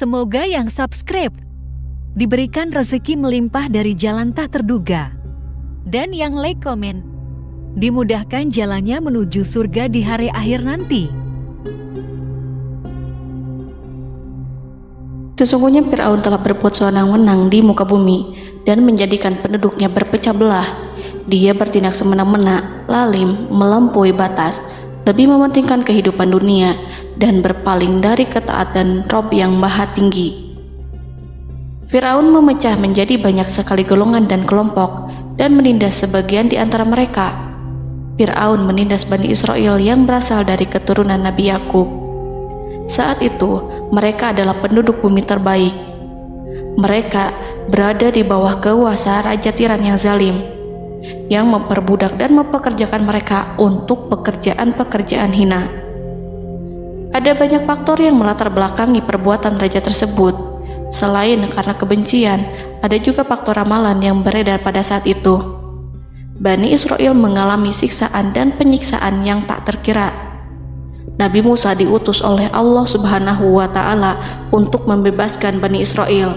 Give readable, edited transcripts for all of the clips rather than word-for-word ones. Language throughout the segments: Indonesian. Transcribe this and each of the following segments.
Semoga yang subscribe diberikan rezeki melimpah dari jalan tak terduga. Dan yang like komen, dimudahkan jalannya menuju surga di hari akhir nanti. Sesungguhnya Fir'aun telah berbuat sewenang-wenang di muka bumi dan menjadikan penduduknya berpecah belah. Dia bertindak semena-mena, lalim, melampaui batas, lebih mementingkan kehidupan dunia dan berpaling dari ketaatan Rob yang Maha Tinggi. Fir'aun memecah menjadi banyak sekali golongan dan kelompok dan menindas sebagian di antara mereka. Fir'aun menindas Bani Israel yang berasal dari keturunan Nabi Yakub. Saat itu, mereka adalah penduduk bumi terbaik. Mereka berada di bawah kuasa Raja Tiran yang zalim, yang memperbudak dan mempekerjakan mereka untuk pekerjaan-pekerjaan hina. Ada banyak faktor yang melatar belakangi perbuatan raja tersebut. Selain karena kebencian, ada juga faktor ramalan yang beredar pada saat itu. Bani Israel mengalami siksaan dan penyiksaan yang tak terkira. Nabi Musa diutus oleh Allah Subhanahu wa Ta'ala untuk membebaskan Bani Israel,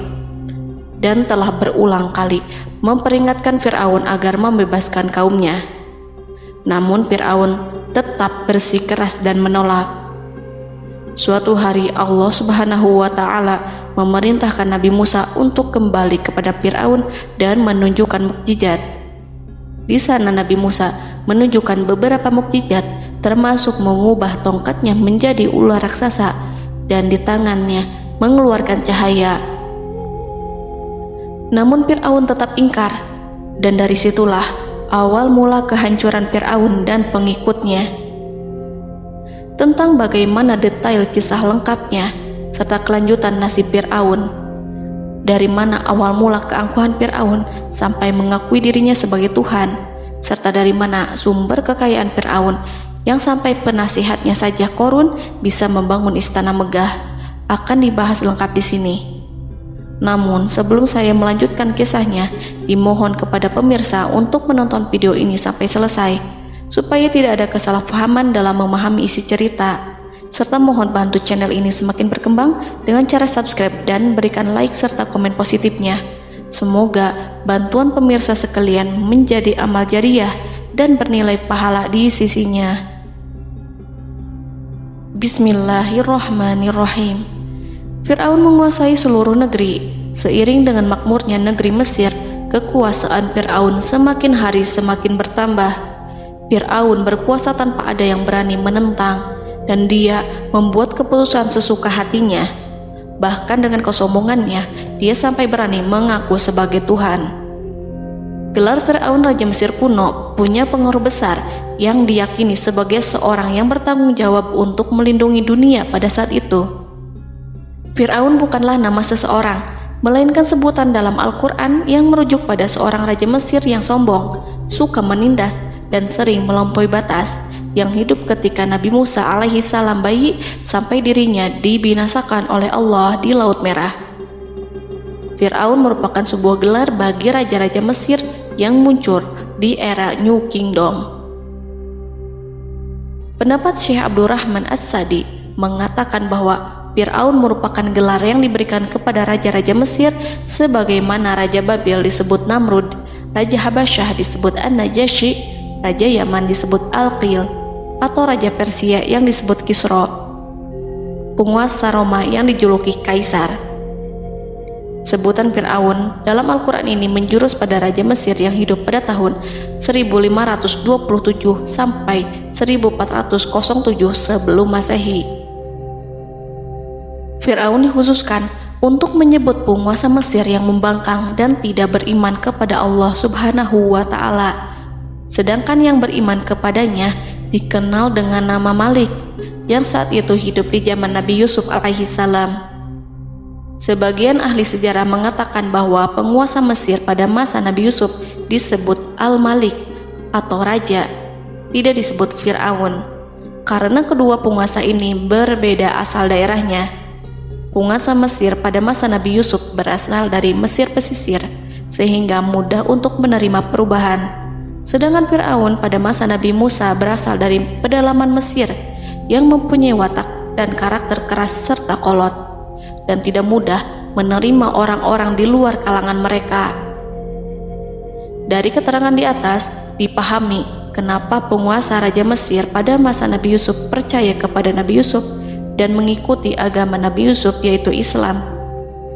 dan telah berulang kali memperingatkan Fir'aun agar membebaskan kaumnya. Namun Fir'aun tetap bersikeras dan menolak. Suatu hari Allah Subhanahu wa Ta'ala memerintahkan Nabi Musa untuk kembali kepada Fir'aun dan menunjukkan mukjizat. Di sana Nabi Musa menunjukkan beberapa mukjizat, termasuk mengubah tongkatnya menjadi ular raksasa dan di tangannya mengeluarkan cahaya. Namun Fir'aun tetap ingkar, dan dari situlah awal mula kehancuran Fir'aun dan pengikutnya. Tentang bagaimana detail kisah lengkapnya serta kelanjutan nasib Fir'aun, dari mana awal mula keangkuhan Fir'aun sampai mengakui dirinya sebagai Tuhan, serta dari mana sumber kekayaan Fir'aun yang sampai penasihatnya saja Qorun bisa membangun istana megah, akan dibahas lengkap di sini. Namun sebelum saya melanjutkan kisahnya, dimohon kepada pemirsa untuk menonton video ini sampai selesai, supaya tidak ada kesalahpahaman dalam memahami isi cerita, serta mohon bantu channel ini semakin berkembang dengan cara subscribe dan berikan like serta komen positifnya. Semoga bantuan pemirsa sekalian menjadi amal jariah dan bernilai pahala di sisinya. Bismillahirrahmanirrahim. Fir'aun menguasai seluruh negeri. Seiring dengan makmurnya negeri Mesir, kekuasaan Fir'aun semakin hari semakin bertambah. Fir'aun berkuasa tanpa ada yang berani menentang, dan dia membuat keputusan sesuka hatinya. Bahkan dengan kesombongannya, dia sampai berani mengaku sebagai Tuhan. Gelar Fir'aun Raja Mesir kuno punya pengaruh besar yang diyakini sebagai seorang yang bertanggung jawab untuk melindungi dunia pada saat itu. Fir'aun bukanlah nama seseorang, melainkan sebutan dalam Al-Quran yang merujuk pada seorang Raja Mesir yang sombong, suka menindas, dan sering melampaui batas, yang hidup ketika Nabi Musa alaihi salam bayi sampai dirinya dibinasakan oleh Allah di Laut Merah. Fir'aun merupakan sebuah gelar bagi raja-raja Mesir yang muncul di era New Kingdom. Pendapat Syekh Abdurrahman As-Sadi mengatakan bahwa Fir'aun merupakan gelar yang diberikan kepada raja-raja Mesir, sebagaimana Raja Babil disebut Namrud, Raja Habasyah disebut An-Najasyi, Raja Yaman disebut Al-Qil, atau Raja Persia yang disebut Kisra, penguasa Roma yang dijuluki Kaisar. Sebutan Fir'aun dalam Al-Quran ini menjurus pada Raja Mesir yang hidup pada tahun 1527 sampai 1407 sebelum Masehi. Fir'aun dikhususkan untuk menyebut penguasa Mesir yang membangkang dan tidak beriman kepada Allah Subhanahu wa Ta'ala, sedangkan yang beriman kepadanya dikenal dengan nama Malik, yang saat itu hidup di zaman Nabi Yusuf alaihi salam. Sebagian ahli sejarah mengatakan bahwa penguasa Mesir pada masa Nabi Yusuf disebut Al-Malik atau Raja, tidak disebut Fir'aun, karena kedua penguasa ini berbeda asal daerahnya. Penguasa Mesir pada masa Nabi Yusuf berasal dari Mesir pesisir, sehingga mudah untuk menerima perubahan. Sedangkan Fir'aun pada masa Nabi Musa berasal dari pedalaman Mesir yang mempunyai watak dan karakter keras serta kolot. dan tidak mudah menerima orang-orang di luar kalangan mereka. Dari keterangan di atas, dipahami kenapa penguasa Raja Mesir pada masa Nabi Yusuf percaya kepada Nabi Yusuf dan mengikuti agama Nabi Yusuf yaitu Islam,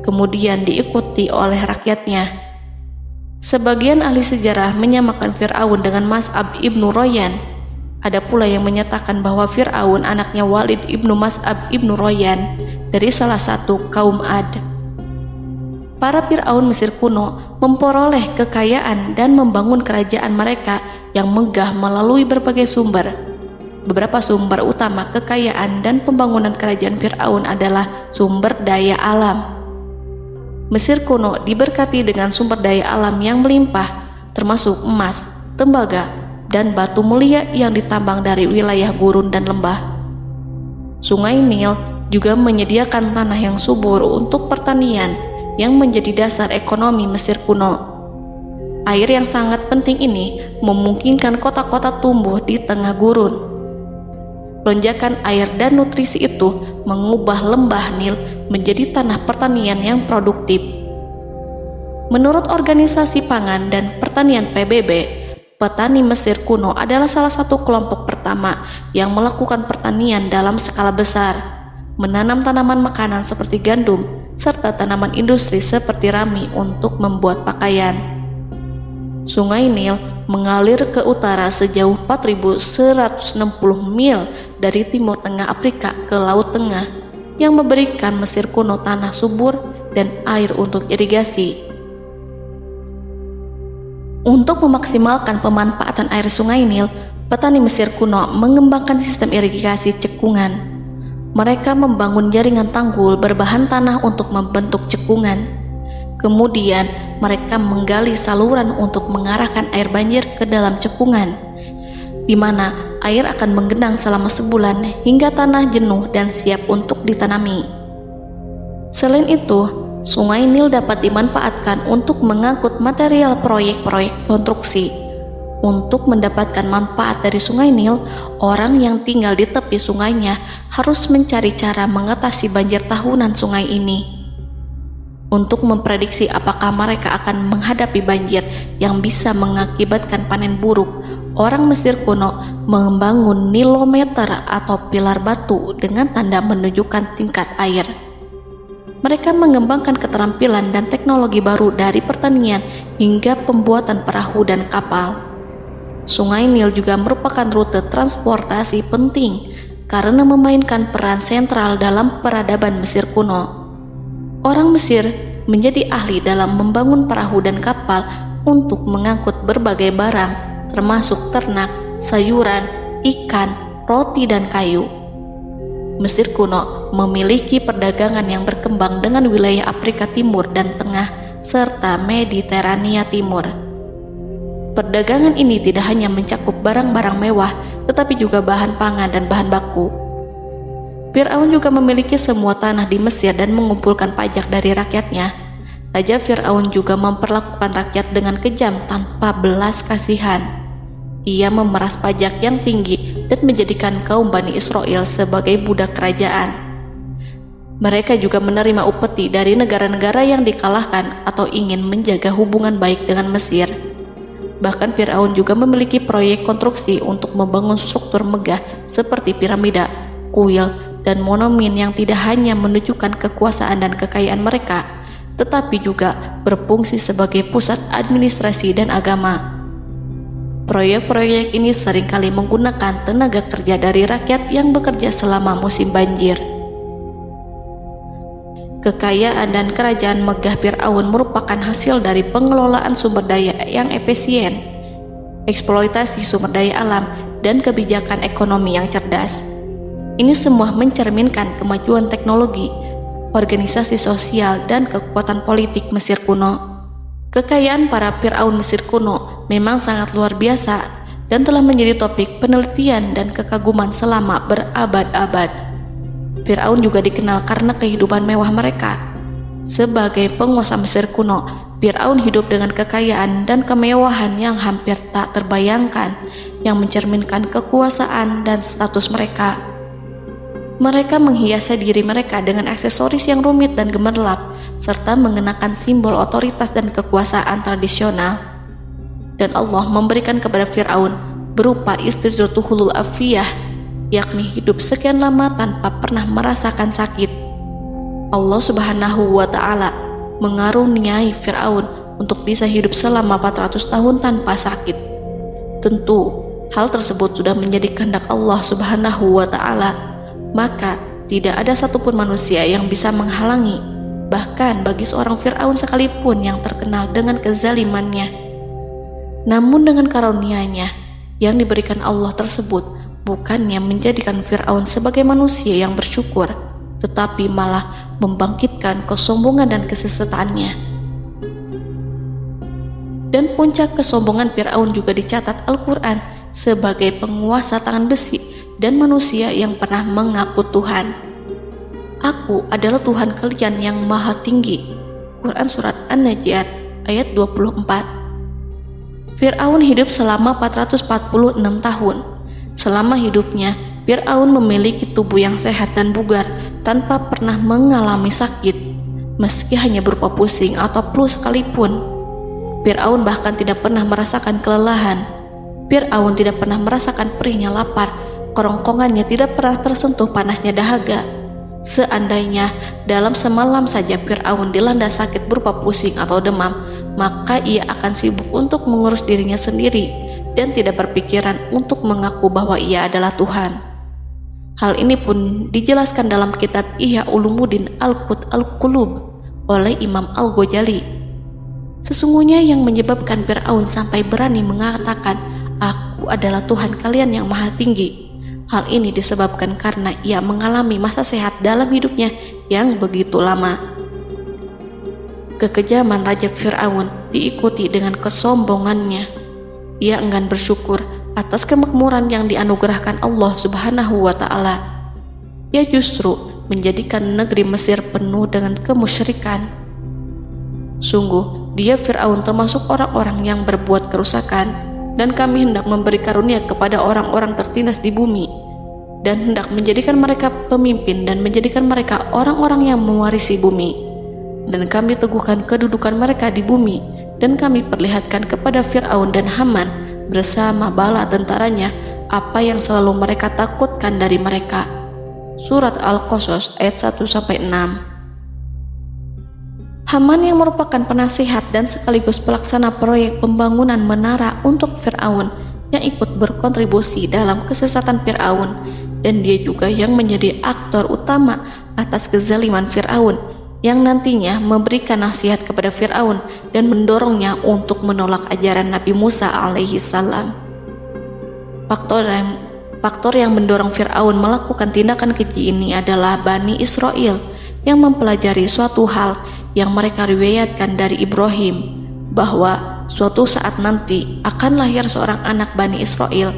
kemudian diikuti oleh rakyatnya. Sebagian ahli sejarah menyamakan Fir'aun dengan Mas'ab ibnu Royan. Ada pula yang menyatakan bahwa Fir'aun anaknya Walid ibnu Mas'ab ibnu Royan dari salah satu kaum Ad. Para Fir'aun Mesir kuno memperoleh kekayaan dan membangun kerajaan mereka yang megah melalui berbagai sumber. Beberapa sumber utama kekayaan dan pembangunan kerajaan Fir'aun adalah sumber daya alam. Mesir kuno diberkati dengan sumber daya alam yang melimpah, termasuk emas, tembaga, dan batu mulia yang ditambang dari wilayah gurun dan lembah. Sungai Nil juga menyediakan tanah yang subur untuk pertanian yang menjadi dasar ekonomi Mesir kuno. Air yang sangat penting ini memungkinkan kota-kota tumbuh di tengah gurun. Lonjakan air dan nutrisi itu mengubah lembah Nil menjadi tanah pertanian yang produktif. Menurut Organisasi Pangan dan Pertanian PBB, petani Mesir kuno adalah salah satu kelompok pertama yang melakukan pertanian dalam skala besar, menanam tanaman makanan seperti gandum, serta tanaman industri seperti rami untuk membuat pakaian. Sungai Nil mengalir ke utara sejauh 4.160 mil dari timur tengah Afrika ke Laut Tengah, yang memberikan Mesir kuno tanah subur dan air untuk irigasi. Untuk memaksimalkan pemanfaatan air Sungai Nil, petani Mesir kuno mengembangkan sistem irigasi cekungan. Mereka membangun jaringan tanggul berbahan tanah untuk membentuk cekungan. Kemudian mereka menggali saluran untuk mengarahkan air banjir ke dalam cekungan, di mana air akan menggenang selama sebulan hingga tanah jenuh dan siap untuk ditanami. Selain itu, Sungai Nil dapat dimanfaatkan untuk mengangkut material proyek-proyek konstruksi. Untuk mendapatkan manfaat dari Sungai Nil, orang yang tinggal di tepi sungainya harus mencari cara mengatasi banjir tahunan sungai ini. Untuk memprediksi apakah mereka akan menghadapi banjir yang bisa mengakibatkan panen buruk, orang Mesir kuno membangun nilometer atau pilar batu dengan tanda menunjukkan tingkat air. Mereka mengembangkan keterampilan dan teknologi baru dari pertanian hingga pembuatan perahu dan kapal. Sungai Nil juga merupakan rute transportasi penting karena memainkan peran sentral dalam peradaban Mesir kuno. Orang Mesir menjadi ahli dalam membangun perahu dan kapal untuk mengangkut berbagai barang, termasuk ternak, sayuran, ikan, roti, dan kayu. Mesir kuno memiliki perdagangan yang berkembang dengan wilayah Afrika Timur dan Tengah serta Mediterania Timur. Perdagangan ini tidak hanya mencakup barang-barang mewah, tetapi juga bahan pangan dan bahan baku. Fir'aun juga memiliki semua tanah di Mesir dan mengumpulkan pajak dari rakyatnya. Raja Fir'aun juga memperlakukan rakyat dengan kejam tanpa belas kasihan. Ia memeras pajak yang tinggi dan menjadikan kaum Bani Israel sebagai budak kerajaan. Mereka juga menerima upeti dari negara-negara yang dikalahkan atau ingin menjaga hubungan baik dengan Mesir. Bahkan Fir'aun juga memiliki proyek konstruksi untuk membangun struktur megah seperti piramida, kuil, dan monumen yang tidak hanya menunjukkan kekuasaan dan kekayaan mereka, tetapi juga berfungsi sebagai pusat administrasi dan agama. Proyek-proyek ini seringkali menggunakan tenaga kerja dari rakyat yang bekerja selama musim banjir. Kekayaan dan kerajaan megah Fir'aun merupakan hasil dari pengelolaan sumber daya yang efisien, eksploitasi sumber daya alam, dan kebijakan ekonomi yang cerdas. Ini semua mencerminkan kemajuan teknologi, organisasi sosial, dan kekuatan politik Mesir kuno. Kekayaan para Fir'aun Mesir kuno memang sangat luar biasa dan telah menjadi topik penelitian dan kekaguman selama berabad-abad. Fir'aun juga dikenal karena kehidupan mewah mereka. Sebagai penguasa Mesir kuno, Fir'aun hidup dengan kekayaan dan kemewahan yang hampir tak terbayangkan, yang mencerminkan kekuasaan dan status mereka. Mereka menghiasi diri mereka dengan aksesoris yang rumit dan gemerlap, serta mengenakan simbol otoritas dan kekuasaan tradisional. Dan Allah memberikan kepada Fir'aun berupa istidratuhul afiyah, yakni hidup sekian lama tanpa pernah merasakan sakit. Allah Subhanahu wa Ta'ala mengaruniai Fir'aun untuk bisa hidup selama 400 tahun tanpa sakit. Tentu, hal tersebut sudah menjadi kehendak Allah Subhanahu wa Ta'ala, maka tidak ada satupun manusia yang bisa menghalangi, bahkan bagi seorang Fir'aun sekalipun yang terkenal dengan kezalimannya. Namun dengan karunia-Nya yang diberikan Allah tersebut bukannya menjadikan Fir'aun sebagai manusia yang bersyukur, tetapi malah membangkitkan kesombongan dan kesesataannya. Dan puncak kesombongan Fir'aun juga dicatat Al-Quran sebagai penguasa tangan besi dan manusia yang pernah mengaku Tuhan. Aku adalah Tuhan kalian yang maha tinggi. Quran Surat An-Najiat ayat 24. Fir'aun hidup selama 446 tahun. Selama hidupnya, Fir'aun memiliki tubuh yang sehat dan bugar tanpa pernah mengalami sakit, meski hanya berupa pusing atau flu sekalipun. Fir'aun bahkan tidak pernah merasakan kelelahan. Fir'aun tidak pernah merasakan perihnya lapar, kerongkongannya tidak pernah tersentuh panasnya dahaga. Seandainya dalam semalam saja Fir'aun dilanda sakit berupa pusing atau demam, maka ia akan sibuk untuk mengurus dirinya sendiri dan tidak berpikiran untuk mengaku bahwa ia adalah Tuhan. Hal ini pun dijelaskan dalam kitab Ihya Ulumuddin Al-Qut Al-Qulub oleh Imam Al-Ghazali. Sesungguhnya yang menyebabkan Fir'aun sampai berani mengatakan, "Aku adalah Tuhan kalian yang maha tinggi." Hal ini disebabkan karena ia mengalami masa sehat dalam hidupnya yang begitu lama. Kekejaman Raja Fir'aun diikuti dengan kesombongannya. Ia enggan bersyukur atas kemakmuran yang dianugerahkan Allah Subhanahu wa Ta'ala. Ia justru menjadikan negeri Mesir penuh dengan kemusyrikan. Sungguh, dia Fir'aun termasuk orang-orang yang berbuat kerusakan, dan kami hendak memberi karunia kepada orang-orang tertindas di bumi, dan hendak menjadikan mereka pemimpin dan menjadikan mereka orang-orang yang mewarisi bumi. Dan kami teguhkan kedudukan mereka di bumi, dan kami perlihatkan kepada Fir'aun dan Haman bersama bala tentaranya apa yang selalu mereka takutkan dari mereka. Surat Al-Qasas ayat 1-6. Haman yang merupakan penasihat dan sekaligus pelaksana proyek pembangunan menara untuk Fir'aun yang ikut berkontribusi dalam kesesatan Fir'aun, dan dia juga yang menjadi aktor utama atas kezaliman Fir'aun yang nantinya memberikan nasihat kepada Fir'aun dan mendorongnya untuk menolak ajaran Nabi Musa alaihi salam. Faktor yang mendorong Fir'aun melakukan tindakan keji ini adalah Bani Israel yang mempelajari suatu hal yang mereka riwayatkan dari Ibrahim, bahwa suatu saat nanti akan lahir seorang anak Bani Israel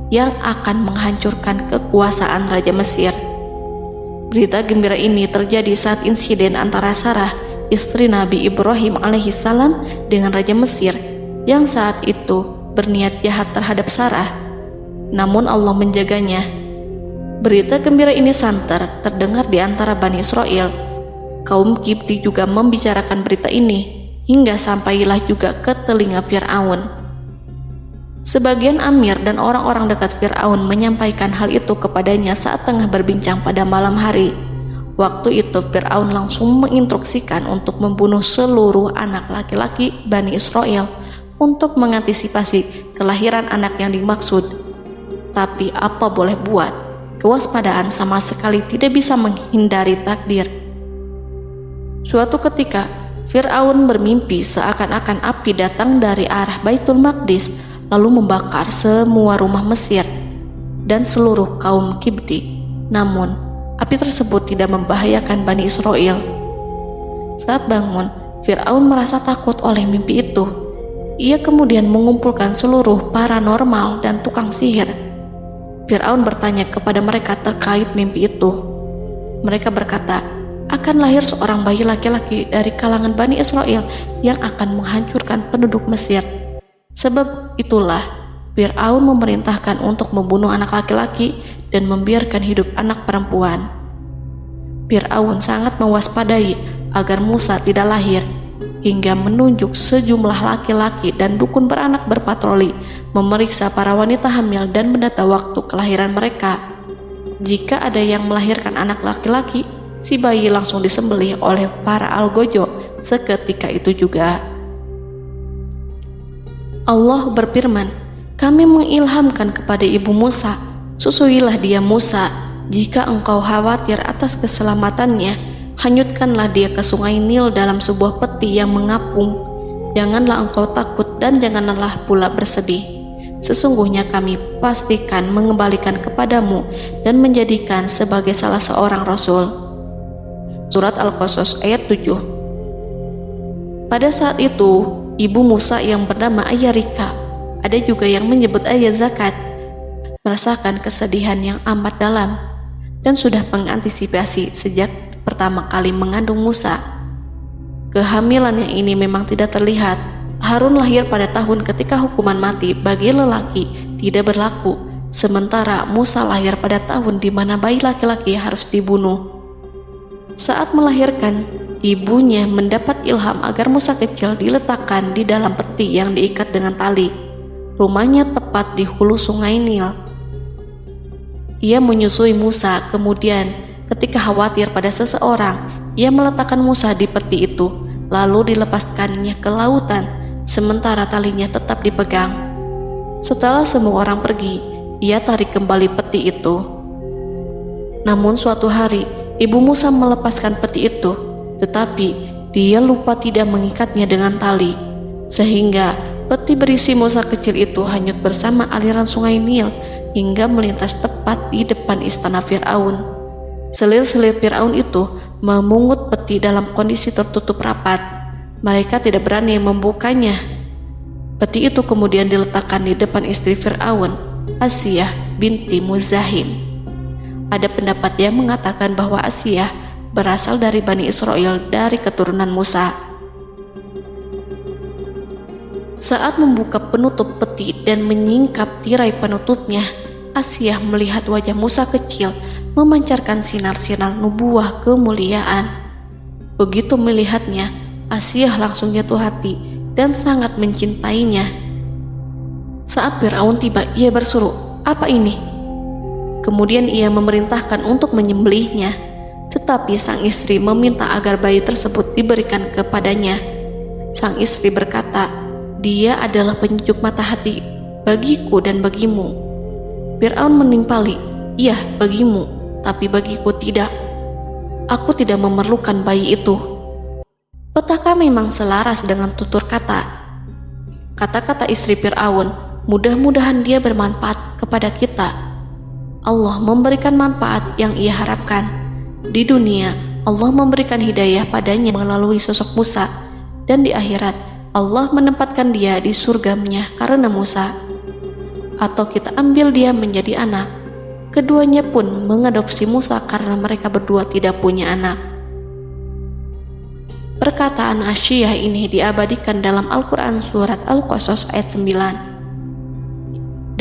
yang akan menghancurkan kekuasaan Raja Mesir. Berita gembira ini terjadi saat insiden antara Sarah, istri Nabi Ibrahim alaihissalam, dengan Raja Mesir yang saat itu berniat jahat terhadap Sarah. Namun Allah menjaganya. Berita gembira ini santer terdengar di antara Bani Israel. Kaum Kipti juga membicarakan berita ini, hingga sampailah juga ke telinga Fir'aun. Sebagian amir dan orang-orang dekat Fir'aun menyampaikan hal itu kepadanya saat tengah berbincang pada malam hari. Waktu itu Fir'aun langsung menginstruksikan untuk membunuh seluruh anak laki-laki Bani Israel untuk mengantisipasi kelahiran anak yang dimaksud. Tapi apa boleh buat, kewaspadaan sama sekali tidak bisa menghindari takdir. Suatu ketika Fir'aun bermimpi seakan-akan api datang dari arah Baitul Maqdis lalu membakar semua rumah Mesir dan seluruh kaum Kipti. Namun, api tersebut tidak membahayakan Bani Israel. Saat bangun, Fir'aun merasa takut oleh mimpi itu. Ia kemudian mengumpulkan seluruh paranormal dan tukang sihir. Fir'aun bertanya kepada mereka terkait mimpi itu. Mereka berkata, akan lahir seorang bayi laki-laki dari kalangan Bani Israel yang akan menghancurkan penduduk Mesir. Sebab itulah Fir'aun memerintahkan untuk membunuh anak laki-laki dan membiarkan hidup anak perempuan. Fir'aun sangat mewaspadai agar Musa tidak lahir, hingga menunjuk sejumlah laki-laki dan dukun beranak berpatroli memeriksa para wanita hamil dan mendata waktu kelahiran mereka. Jika ada yang melahirkan anak laki-laki, si bayi langsung disembelih oleh para algojo seketika itu juga. Allah berfirman, "Kami mengilhamkan kepada ibu Musa, susuilah dia Musa. Jika engkau khawatir atas keselamatannya, hanyutkanlah dia ke sungai Nil dalam sebuah peti yang mengapung. Janganlah engkau takut dan janganlah pula bersedih. Sesungguhnya kami pastikan mengembalikan kepadamu dan menjadikan sebagai salah seorang rasul." Surat Al-Qasas ayat 7. Pada saat itu, ibu Musa yang bernama Ayah Rika, ada juga yang menyebut Ayah Zakat, merasakan kesedihan yang amat dalam dan sudah mengantisipasi sejak pertama kali mengandung Musa. Kehamilannya ini memang tidak terlihat. Harun lahir pada tahun ketika hukuman mati bagi lelaki tidak berlaku, sementara Musa lahir pada tahun di mana bayi laki-laki harus dibunuh. Saat melahirkan, ibunya mendapat ilham agar Musa kecil diletakkan di dalam peti yang diikat dengan tali. Rumahnya tepat di hulu sungai Nil. Ia menyusui Musa, kemudian ketika khawatir pada seseorang, ia meletakkan Musa di peti itu, lalu dilepaskannya ke lautan, sementara talinya tetap dipegang. Setelah semua orang pergi, ia tarik kembali peti itu. Namun suatu hari, ibu Musa melepaskan peti itu, tetapi dia lupa tidak mengikatnya dengan tali, sehingga peti berisi Musa kecil itu hanyut bersama aliran sungai Nil hingga melintas tepat di depan istana Fir'aun. Selir-selir Fir'aun itu memungut peti dalam kondisi tertutup rapat. Mereka tidak berani membukanya. Peti itu kemudian diletakkan di depan istri Fir'aun, Asiyah binti Muzahim. Ada pendapat yang mengatakan bahwa Asiyah berasal dari Bani Israel dari keturunan Musa. Saat membuka penutup peti dan menyingkap tirai penutupnya, Asiyah melihat wajah Musa kecil memancarkan sinar-sinar nubuah kemuliaan. Begitu melihatnya, Asiyah langsung jatuh hati dan sangat mencintainya. Saat Fir'aun tiba, ia berseru, "Apa ini?" Kemudian ia memerintahkan untuk menyembelihnya, tetapi sang istri meminta agar bayi tersebut diberikan kepadanya. Sang istri berkata, "Dia adalah penyejuk mata hati bagiku dan bagimu." Fir'aun menimpali, "Iya, bagimu, tapi bagiku tidak. Aku tidak memerlukan bayi itu." Petaka memang selaras dengan tutur kata. Kata-kata istri Fir'aun, mudah-mudahan dia bermanfaat kepada kita. Allah memberikan manfaat yang ia harapkan. Di dunia, Allah memberikan hidayah padanya melalui sosok Musa, dan di akhirat, Allah menempatkan dia di surganya karena Musa. Atau kita ambil dia menjadi anak. Keduanya pun mengadopsi Musa karena mereka berdua tidak punya anak. Perkataan Asiyah ini diabadikan dalam Al-Quran surat Al-Qasas ayat 9.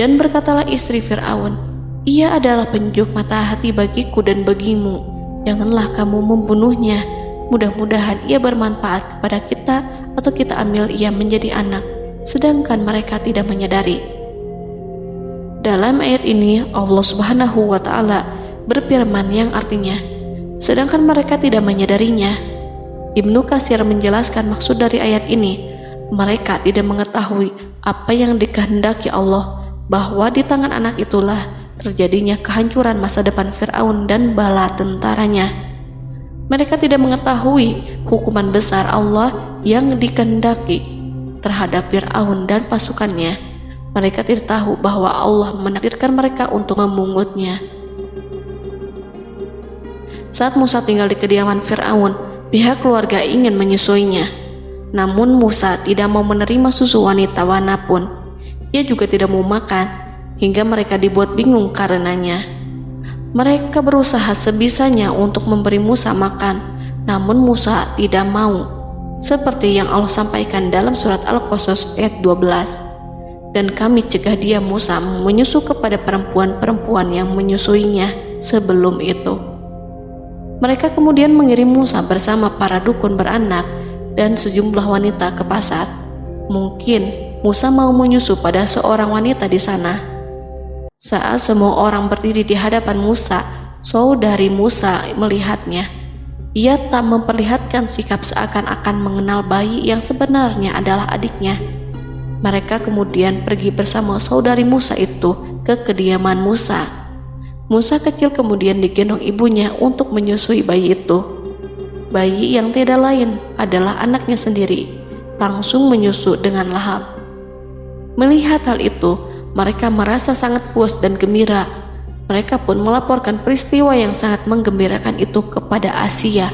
Dan berkatalah istri Fir'aun, "Ia adalah penyejuk mata hati bagiku dan bagimu. Janganlah kamu membunuhnya. Mudah-mudahan ia bermanfaat kepada kita atau kita ambil ia menjadi anak, sedangkan mereka tidak menyadari." Dalam ayat ini Allah Subhanahu wa Ta'ala berfirman yang artinya, sedangkan mereka tidak menyadarinya. Ibnu Katsir menjelaskan maksud dari ayat ini, mereka tidak mengetahui apa yang dikehendaki Allah, bahwa di tangan anak itulah terjadinya kehancuran masa depan Fir'aun dan bala tentaranya. Mereka tidak mengetahui hukuman besar Allah yang dikehendaki terhadap Fir'aun dan pasukannya. Mereka tidak tahu bahwa Allah menakdirkan mereka untuk memungutnya. Saat Musa tinggal di kediaman Fir'aun, pihak keluarga ingin menyusuinya. Namun Musa tidak mau menerima susu wanita manapun. Ia juga tidak mau makan, hingga mereka dibuat bingung karenanya. Mereka berusaha sebisanya untuk memberi Musa makan, namun Musa tidak mau. Seperti yang Allah sampaikan dalam surat Al-Qasas ayat 12. dan kami cegah dia Musa menyusu kepada perempuan-perempuan yang menyusuinya sebelum itu. Mereka kemudian mengirim Musa bersama para dukun beranak dan sejumlah wanita ke pasar. Mungkin Musa mau menyusu pada seorang wanita di sana. Saat semua orang berdiri di hadapan Musa, saudari Musa melihatnya. Ia tak memperlihatkan sikap seakan-akan mengenal bayi yang sebenarnya adalah adiknya. Mereka kemudian pergi bersama saudari Musa itu ke kediaman Musa. Musa kecil kemudian digendong ibunya untuk menyusui bayi itu. Bayi yang tidak lain adalah anaknya sendiri, langsung menyusu dengan lahap. Melihat hal itu, mereka merasa sangat puas dan gembira. Mereka pun melaporkan peristiwa yang sangat menggembirakan itu kepada Asia.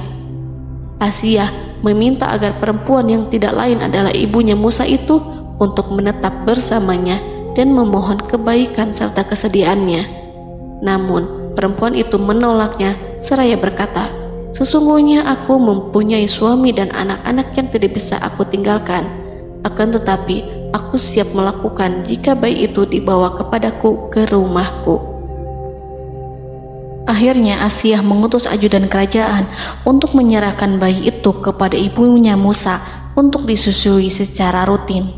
Asia meminta agar perempuan yang tidak lain adalah ibunya Musa itu untuk menetap bersamanya dan memohon kebaikan serta kesediaannya. Namun, perempuan itu menolaknya seraya berkata, "Sesungguhnya aku mempunyai suami dan anak-anak yang tidak bisa aku tinggalkan. Akan tetapi, aku siap melakukan jika bayi itu dibawa kepadaku ke rumahku." Akhirnya Asia mengutus ajudan kerajaan untuk menyerahkan bayi itu kepada ibunya Musa untuk disusui secara rutin.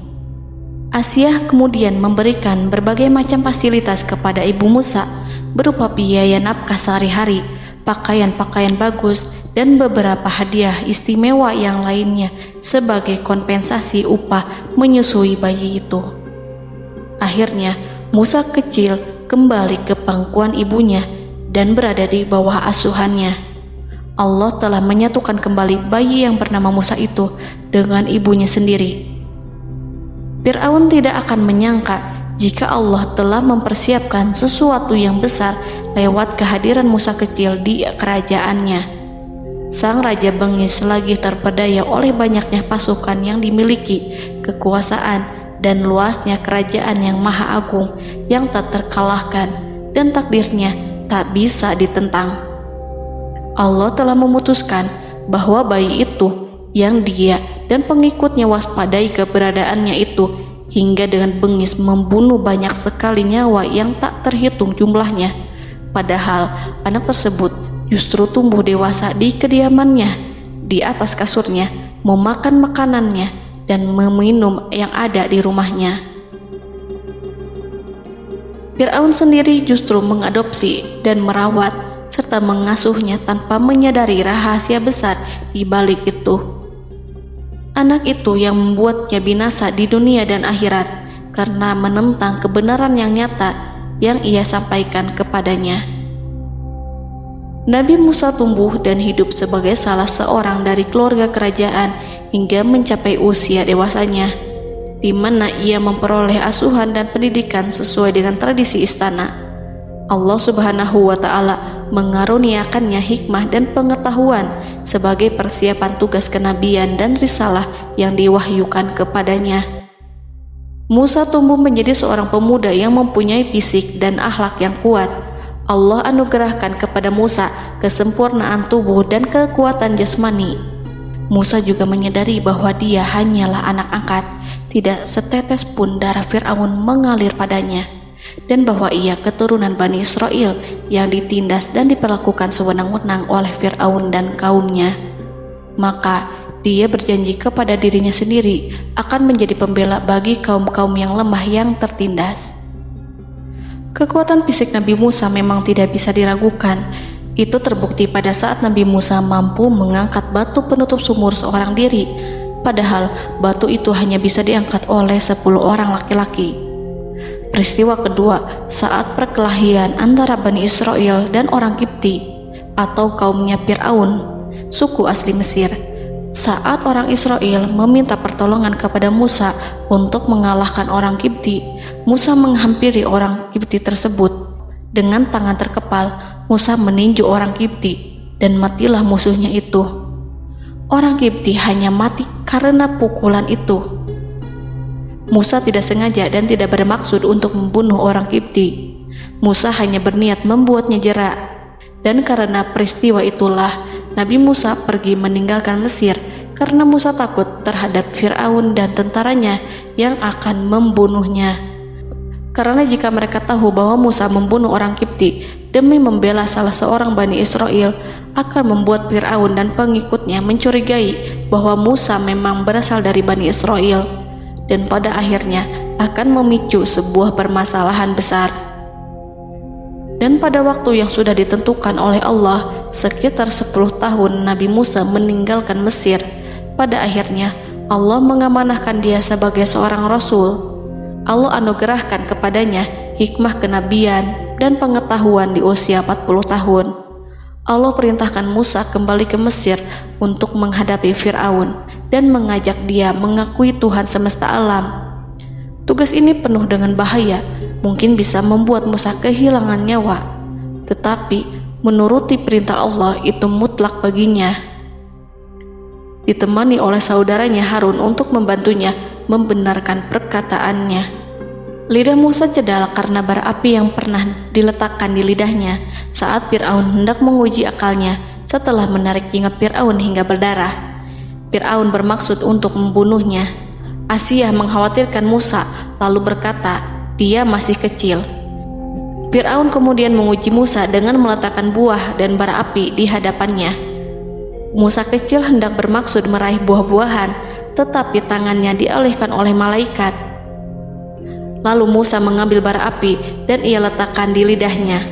Asia kemudian memberikan berbagai macam fasilitas kepada ibu Musa berupa biaya nafkah sehari-hari, pakaian-pakaian bagus, dan beberapa hadiah istimewa yang lainnya sebagai kompensasi upah menyusui bayi itu. Akhirnya Musa kecil kembali ke pangkuan ibunya dan berada di bawah asuhannya. Allah telah menyatukan kembali bayi yang bernama Musa itu dengan ibunya sendiri. Fir'aun tidak akan menyangka jika Allah telah mempersiapkan sesuatu yang besar lewat kehadiran Musa kecil di kerajaannya. Sang Raja bengis lagi terpedaya oleh banyaknya pasukan yang dimiliki, kekuasaan, dan luasnya kerajaan yang maha agung yang tak terkalahkan dan takdirnya tak bisa ditentang. Allah telah memutuskan bahwa bayi itu yang dia dan pengikutnya waspadai keberadaannya itu hingga dengan bengis membunuh banyak sekali nyawa yang tak terhitung jumlahnya. Padahal anak tersebut justru tumbuh dewasa di kediamannya, di atas kasurnya, memakan makanannya, dan meminum yang ada di rumahnya. Fir'aun sendiri justru mengadopsi dan merawat serta mengasuhnya tanpa menyadari rahasia besar di balik itu. Anak itu yang membuatnya binasa di dunia dan akhirat karena menentang kebenaran yang nyata yang ia sampaikan kepadanya. Nabi Musa tumbuh dan hidup sebagai salah seorang dari keluarga kerajaan hingga mencapai usia dewasanya, di mana ia memperoleh asuhan dan pendidikan sesuai dengan tradisi istana. Allah Subhanahu wa Ta'ala mengaruniakannya hikmah dan pengetahuan sebagai persiapan tugas kenabian dan risalah yang diwahyukan kepadanya. Musa tumbuh menjadi seorang pemuda yang mempunyai fisik dan akhlak yang kuat. Allah anugerahkan kepada Musa kesempurnaan tubuh dan kekuatan jasmani. Musa juga menyadari bahwa dia hanyalah anak angkat, tidak setetes pun darah Fir'aun mengalir padanya, dan bahwa ia keturunan Bani Israel yang ditindas dan diperlakukan sewenang-wenang oleh Fir'aun dan kaumnya. Maka dia berjanji kepada dirinya sendiri akan menjadi pembela bagi kaum-kaum yang lemah yang tertindas. Kekuatan fisik Nabi Musa memang tidak bisa diragukan. Itu terbukti pada saat Nabi Musa mampu mengangkat batu penutup sumur seorang diri, padahal batu itu hanya bisa diangkat oleh 10 orang laki-laki. Peristiwa kedua saat perkelahian antara Bani Israel dan orang Kipti atau kaumnya Fir'aun, suku asli Mesir. Saat orang Israel meminta pertolongan kepada Musa untuk mengalahkan orang Kipti, Musa menghampiri orang Kipti tersebut. Dengan tangan terkepal, Musa meninju orang Kipti dan matilah musuhnya itu. Orang Kipti hanya mati karena pukulan itu. Musa tidak sengaja dan tidak bermaksud untuk membunuh orang Kipti. Musa hanya berniat membuatnya jera. Dan karena peristiwa itulah Nabi Musa pergi meninggalkan Mesir karena Musa takut terhadap Fir'aun dan tentaranya yang akan membunuhnya. Karena jika mereka tahu bahwa Musa membunuh orang Kipti demi membela salah seorang Bani Israel, akan membuat Fir'aun dan pengikutnya mencurigai bahwa Musa memang berasal dari Bani Israel, dan pada akhirnya akan memicu sebuah permasalahan besar. Dan pada waktu yang sudah ditentukan oleh Allah, sekitar 10 tahun Nabi Musa meninggalkan Mesir. Pada akhirnya Allah mengamanahkan dia sebagai seorang Rasul. Allah anugerahkan kepadanya hikmah kenabian dan pengetahuan di usia 40 tahun. Allah perintahkan Musa kembali ke Mesir untuk menghadapi Fir'aun dan mengajak dia mengakui Tuhan semesta alam. Tugas ini penuh dengan bahaya, mungkin bisa membuat Musa kehilangan nyawa, tetapi menuruti perintah Allah itu mutlak baginya. Ditemani oleh saudaranya Harun untuk membantunya membenarkan perkataannya. Lidah Musa cedal karena bara api yang pernah diletakkan di lidahnya saat Fir'aun hendak menguji akalnya setelah menarik jingat Fir'aun hingga berdarah. Fir'aun bermaksud untuk membunuhnya. Asia mengkhawatirkan Musa lalu berkata, dia masih kecil. Fir'aun kemudian menguji Musa dengan meletakkan buah dan bara api di hadapannya. Musa kecil hendak bermaksud meraih buah-buahan, tetapi tangannya dialihkan oleh malaikat. Lalu Musa mengambil bara api dan ia letakkan di lidahnya.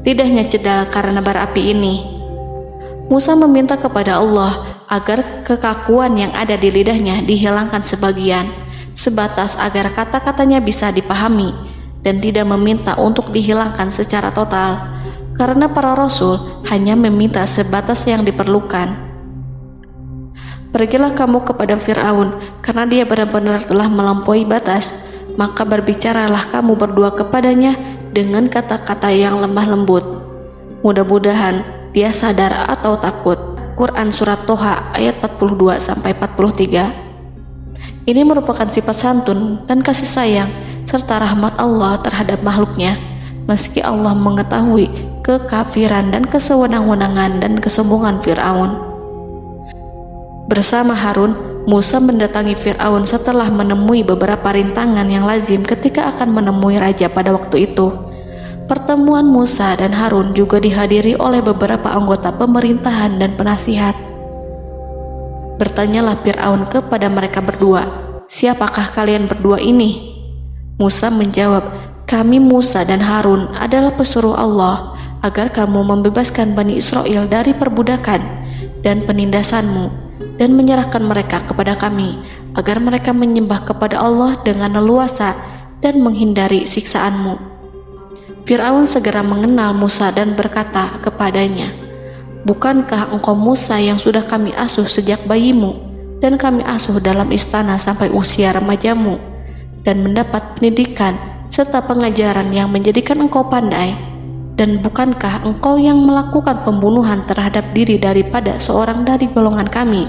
Lidahnya cedal karena bara api ini. Musa meminta kepada Allah agar kekakuan yang ada di lidahnya dihilangkan sebagian, sebatas agar kata-katanya bisa dipahami, dan tidak meminta untuk dihilangkan secara total, karena para rasul hanya meminta sebatas yang diperlukan. Pergilah kamu kepada Fir'aun, karena dia benar-benar telah melampaui batas, maka berbicaralah kamu berdua kepadanya dengan kata-kata yang lemah lembut. Mudah-mudahan dia sadar atau takut. Quran Surat Toha ayat 42-43. Ini merupakan sifat santun dan kasih sayang serta rahmat Allah terhadap makhluknya, meski Allah mengetahui kekafiran dan kesewenang-wenangan dan kesombongan Fir'aun. Bersama Harun, Musa mendatangi Fir'aun setelah menemui beberapa rintangan yang lazim ketika akan menemui raja pada waktu itu. Pertemuan Musa dan Harun juga dihadiri oleh beberapa anggota pemerintahan dan penasihat. Bertanyalah Fir'aun kepada mereka berdua, siapakah kalian berdua ini? Musa menjawab, kami Musa dan Harun adalah pesuruh Allah agar kamu membebaskan Bani Israel dari perbudakan dan penindasanmu, dan menyerahkan mereka kepada kami agar mereka menyembah kepada Allah dengan leluasa dan menghindari siksaanmu. Fir'aun segera mengenal Musa dan berkata kepadanya, bukankah engkau Musa yang sudah kami asuh sejak bayimu dan kami asuh dalam istana sampai usia remajamu dan mendapat pendidikan serta pengajaran yang menjadikan engkau pandai? Dan bukankah engkau yang melakukan pembunuhan terhadap diri daripada seorang dari golongan kami?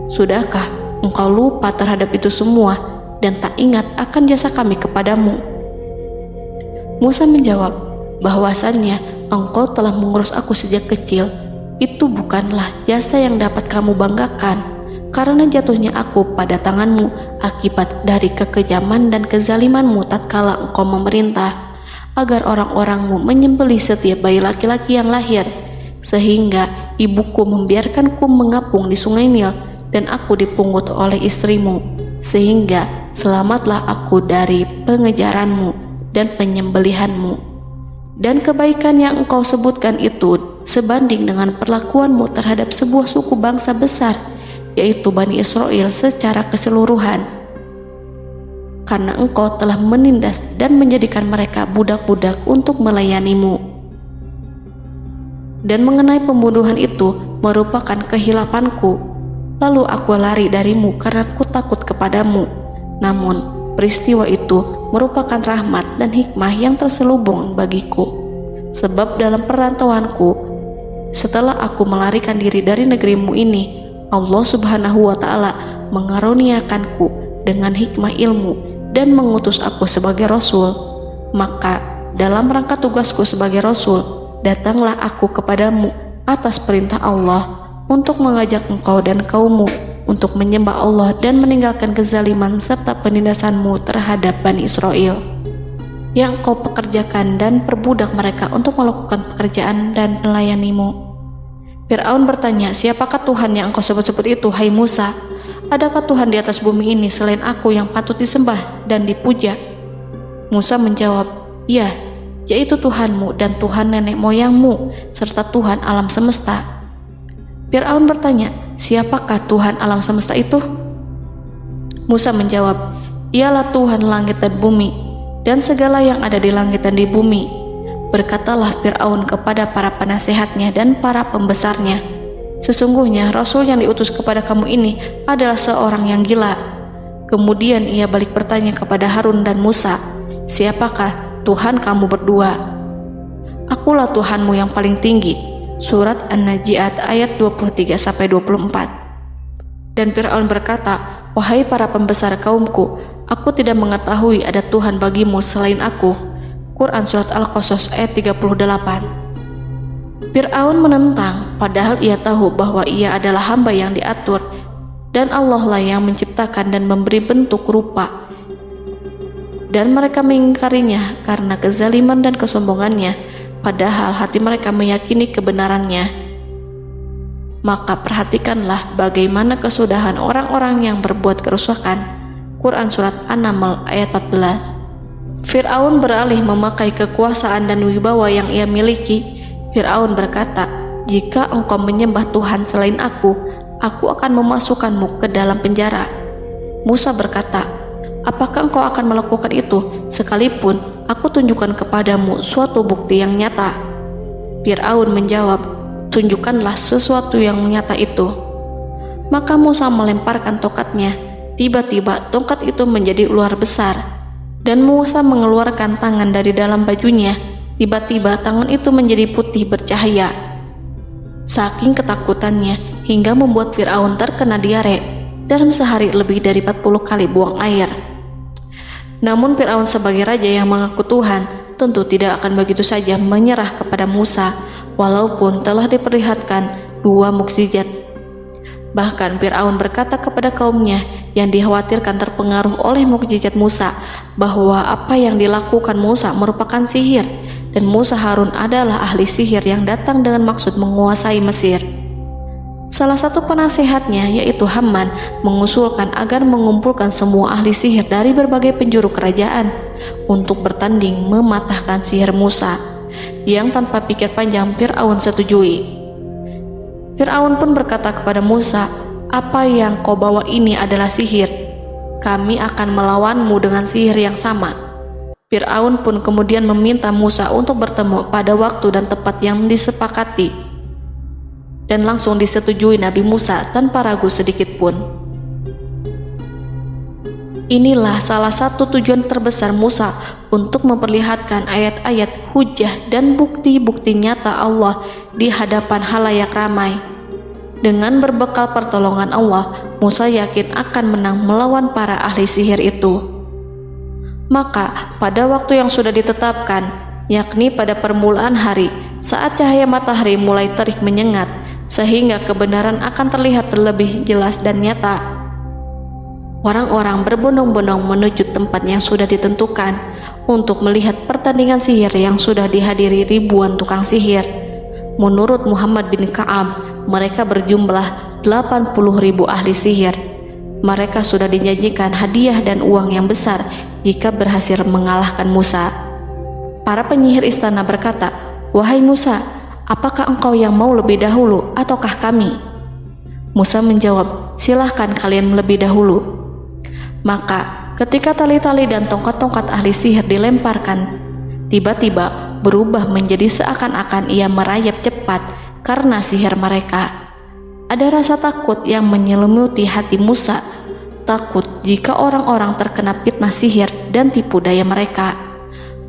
Sudahkah engkau lupa terhadap itu semua dan tak ingat akan jasa kami kepadamu? Musa menjawab, bahwasannya engkau telah mengurus aku sejak kecil. Itu bukanlah jasa yang dapat kamu banggakan, karena jatuhnya aku pada tanganmu akibat dari kekejaman dan kezalimanmu tatkala engkau memerintah agar orang-orangmu menyembelih setiap bayi laki-laki yang lahir, sehingga ibuku membiarkanku mengapung di sungai Nil dan aku dipungut oleh istrimu, sehingga selamatlah aku dari pengejaranmu dan penyembelihanmu. Dan kebaikan yang engkau sebutkan itu sebanding dengan perlakuanmu terhadap sebuah suku bangsa besar, yaitu Bani Israel secara keseluruhan, karena engkau telah menindas dan menjadikan mereka budak-budak untuk melayanimu. Dan mengenai pembunuhan itu merupakan kehilafanku, lalu aku lari darimu karena aku takut kepadamu. Namun peristiwa itu merupakan rahmat dan hikmah yang terselubung bagiku, sebab dalam perantauanku setelah aku melarikan diri dari negerimu ini, Allah Subhanahu wa Ta'ala mengaruniakanku dengan hikmah ilmu dan mengutus aku sebagai Rasul. Maka dalam rangka tugasku sebagai Rasul, datanglah aku kepadamu atas perintah Allah untuk mengajak engkau dan kaummu untuk menyembah Allah dan meninggalkan kezaliman serta penindasanmu terhadap Bani Israel. yang engkau pekerjakan dan perbudak mereka untuk melakukan pekerjaan dan melayanimu. Fir'aun bertanya, siapakah Tuhan yang engkau sebut-sebut itu, hai Musa? Adakah Tuhan di atas bumi ini selain aku yang patut disembah dan dipuja? Musa menjawab, iya, yaitu Tuhanmu dan Tuhan nenek moyangmu, serta Tuhan alam semesta. Fir'aun bertanya, siapakah Tuhan alam semesta itu? Musa menjawab, ialah Tuhan langit dan bumi, dan segala yang ada di langit dan di bumi. Berkatalah Fir'aun kepada para penasehatnya dan para pembesarnya, sesungguhnya Rasul yang diutus kepada kamu ini adalah seorang yang gila. Kemudian ia balik bertanya kepada Harun dan Musa, siapakah Tuhan kamu berdua? Akulah Tuhanmu yang paling tinggi. Surat An-Najiat ayat 23-24. Dan Fir'aun berkata, wahai para pembesar kaumku, aku tidak mengetahui ada Tuhan bagimu selain aku. Quran Surat Al-Qasas ayat 38. Fir'aun menentang, padahal ia tahu bahwa ia adalah hamba yang diatur, dan Allah lah yang menciptakan dan memberi bentuk rupa. Dan mereka mengingkarinya karena kezaliman dan kesombongannya, padahal hati mereka meyakini kebenarannya. Maka perhatikanlah bagaimana kesudahan orang-orang yang berbuat kerusakan. Quran Surat An-Naml ayat 14. Fir'aun beralih memakai kekuasaan dan wibawa yang ia miliki. Fir'aun berkata, jika engkau menyembah Tuhan selain aku akan memasukkanmu ke dalam penjara. Musa berkata, apakah engkau akan melakukan itu sekalipun aku tunjukkan kepadamu suatu bukti yang nyata? Fir'aun menjawab, tunjukkanlah sesuatu yang nyata itu. Maka Musa melemparkan tongkatnya. Tiba-tiba tongkat itu menjadi ular besar, dan Musa mengeluarkan tangan dari dalam bajunya. Tiba-tiba tangan itu menjadi putih bercahaya. Saking ketakutannya hingga membuat Fir'aun terkena diare, dalam sehari lebih dari 40 kali buang air. Namun Fir'aun sebagai raja yang mengaku Tuhan tentu tidak akan begitu saja menyerah kepada Musa, walaupun telah diperlihatkan 2 mukjizat. Bahkan Fir'aun berkata kepada kaumnya yang dikhawatirkan terpengaruh oleh mukjizat Musa, bahwa apa yang dilakukan Musa merupakan sihir, dan Musa Harun adalah ahli sihir yang datang dengan maksud menguasai Mesir. Salah satu penasehatnya, yaitu Haman, mengusulkan agar mengumpulkan semua ahli sihir dari berbagai penjuru kerajaan untuk bertanding mematahkan sihir Musa, yang tanpa pikir panjang Fir'aun setujui. Fir'aun pun berkata kepada Musa, apa yang kau bawa ini adalah sihir. Kami akan melawanmu dengan sihir yang sama. Fir'aun pun kemudian meminta Musa untuk bertemu pada waktu dan tempat yang disepakati, dan langsung disetujui Nabi Musa tanpa ragu sedikit pun. Inilah salah satu tujuan terbesar Musa untuk memperlihatkan ayat-ayat hujah dan bukti-bukti nyata Allah di hadapan halayak ramai. Dengan berbekal pertolongan Allah, Musa yakin akan menang melawan para ahli sihir itu. Maka pada waktu yang sudah ditetapkan, yakni pada permulaan hari, saat cahaya matahari mulai terik menyengat, sehingga kebenaran akan terlihat lebih jelas dan nyata, orang-orang berbondong-bondong menuju tempat yang sudah ditentukan untuk melihat pertandingan sihir yang sudah dihadiri ribuan tukang sihir. Menurut Muhammad bin Ka'ab, mereka berjumlah 80.000 ahli sihir. Mereka sudah dijanjikan hadiah dan uang yang besar jika berhasil mengalahkan Musa. Para penyihir istana berkata, wahai Musa, apakah engkau yang mau lebih dahulu ataukah kami? Musa menjawab, silahkan kalian lebih dahulu. Maka ketika tali-tali dan tongkat-tongkat ahli sihir dilemparkan, tiba-tiba berubah menjadi seakan-akan ia merayap cepat karena sihir mereka. Ada rasa takut yang menyelimuti hati Musa, takut jika orang-orang terkena fitnah sihir dan tipu daya mereka.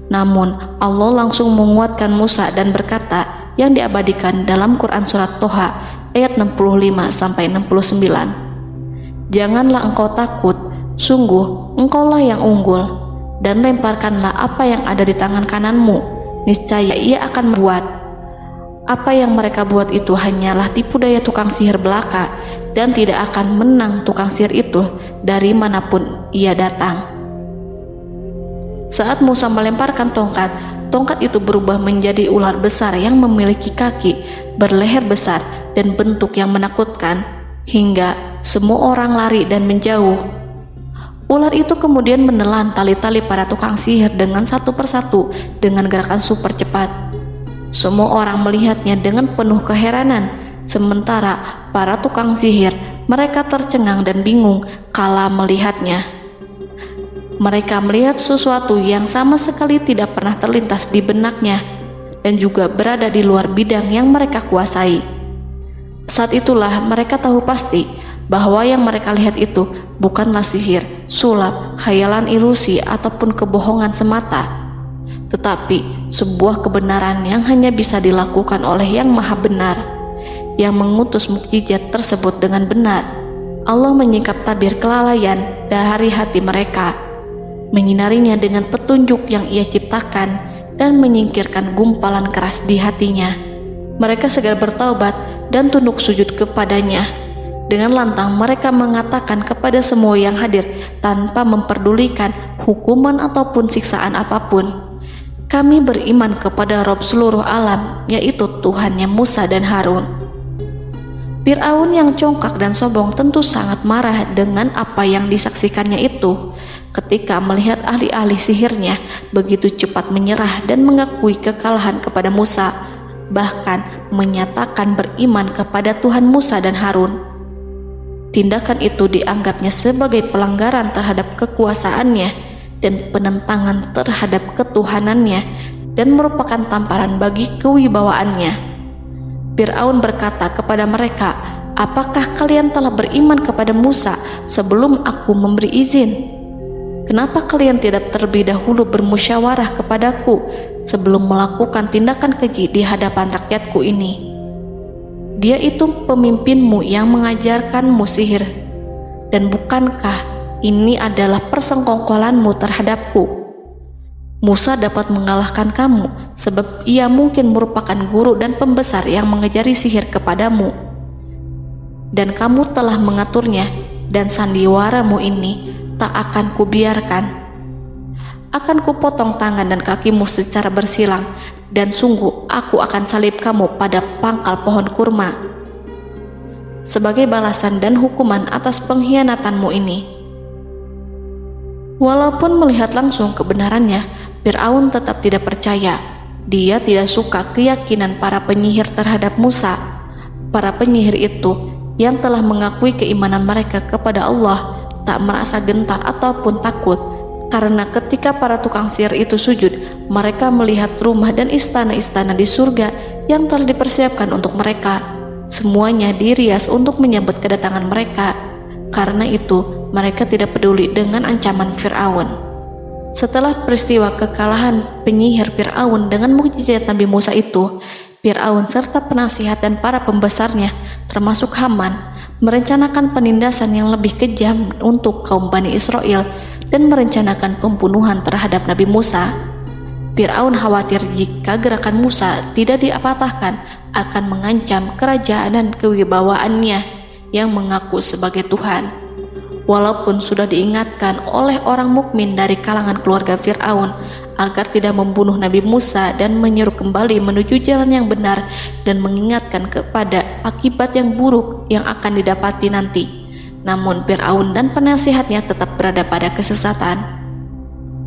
Namun Allah langsung menguatkan Musa dan berkata yang diabadikan dalam Quran Surat Toha ayat 65-69, janganlah engkau takut, sungguh engkaulah yang unggul, dan lemparkanlah apa yang ada di tangan kananmu, niscaya ia akan membuat. Apa yang mereka buat itu hanyalah tipu daya tukang sihir belaka, dan tidak akan menang tukang sihir itu dari manapun ia datang. Saat Musa melemparkan tongkat, tongkat itu berubah menjadi ular besar yang memiliki kaki, berleher besar, dan bentuk yang menakutkan, hingga semua orang lari dan menjauh. Ular itu kemudian menelan tali-tali para tukang sihir dengan satu persatu dengan gerakan super cepat. Semua orang melihatnya dengan penuh keheranan, sementara para tukang sihir mereka tercengang dan bingung kala melihatnya. Mereka melihat sesuatu yang sama sekali tidak pernah terlintas di benaknya dan juga berada di luar bidang yang mereka kuasai. Saat itulah mereka tahu pasti bahwa yang mereka lihat itu bukanlah sihir, sulap, khayalan ilusi ataupun kebohongan semata, tetapi sebuah kebenaran yang hanya bisa dilakukan oleh Yang Maha Benar, yang mengutus mukjizat tersebut dengan benar. Allah menyingkap tabir kelalaian dari hati mereka, menyinarinya dengan petunjuk yang Ia ciptakan, dan menyingkirkan gumpalan keras di hatinya. Mereka segera bertaubat dan tunduk sujud kepadanya. Dengan lantang mereka mengatakan kepada semua yang hadir tanpa memperdulikan hukuman ataupun siksaan apapun, "Kami beriman kepada Rob seluruh alam, yaitu Tuhannya Musa dan Harun." Fir'aun yang congkak dan sombong tentu sangat marah dengan apa yang disaksikannya itu. Ketika melihat ahli-ahli sihirnya begitu cepat menyerah dan mengakui kekalahan kepada Musa, bahkan menyatakan beriman kepada Tuhan Musa dan Harun. Tindakan itu dianggapnya sebagai pelanggaran terhadap kekuasaannya dan penentangan terhadap ketuhanannya, dan merupakan tamparan bagi kewibawaannya. Fir'aun berkata kepada mereka, "Apakah kalian telah beriman kepada Musa sebelum aku memberi izin? Kenapa kalian tidak terlebih dahulu bermusyawarah kepadaku sebelum melakukan tindakan keji di hadapan rakyatku ini? Dia itu pemimpinmu yang mengajarkanmu sihir, dan bukankah ini adalah persengkongkolanmu terhadapku? Musa dapat mengalahkan kamu sebab ia mungkin merupakan guru dan pembesar yang mengajari sihir kepadamu, dan kamu telah mengaturnya, dan sandiwaramu ini tak akan kubiarkan. Akan kupotong tangan dan kakimu secara bersilang, dan sungguh aku akan salib kamu pada pangkal pohon kurma sebagai balasan dan hukuman atas pengkhianatanmu ini." Walaupun melihat langsung kebenarannya, Fir'aun tetap tidak percaya. Dia tidak suka keyakinan para penyihir terhadap Musa. Para penyihir itu yang telah mengakui keimanan mereka kepada Allah tak merasa gentar ataupun takut, karena ketika para tukang sihir itu sujud, mereka melihat rumah dan istana-istana di surga yang telah dipersiapkan untuk mereka. Semuanya dirias untuk menyambut kedatangan mereka. Karena itu, mereka tidak peduli dengan ancaman Fir'aun. Setelah peristiwa kekalahan penyihir Fir'aun dengan mukjizat Nabi Musa itu, Fir'aun serta penasihat dan para pembesarnya, termasuk Haman, merencanakan penindasan yang lebih kejam untuk kaum Bani Israel dan merencanakan pembunuhan terhadap Nabi Musa. Fir'aun khawatir jika gerakan Musa tidak diapatahkan akan mengancam kerajaan dan kewibawaannya yang mengaku sebagai Tuhan. Walaupun sudah diingatkan oleh orang mukmin dari kalangan keluarga Fir'aun agar tidak membunuh Nabi Musa dan menyeru kembali menuju jalan yang benar dan mengingatkan kepada akibat yang buruk yang akan didapati nanti, namun Fir'aun dan penasihatnya tetap berada pada kesesatan.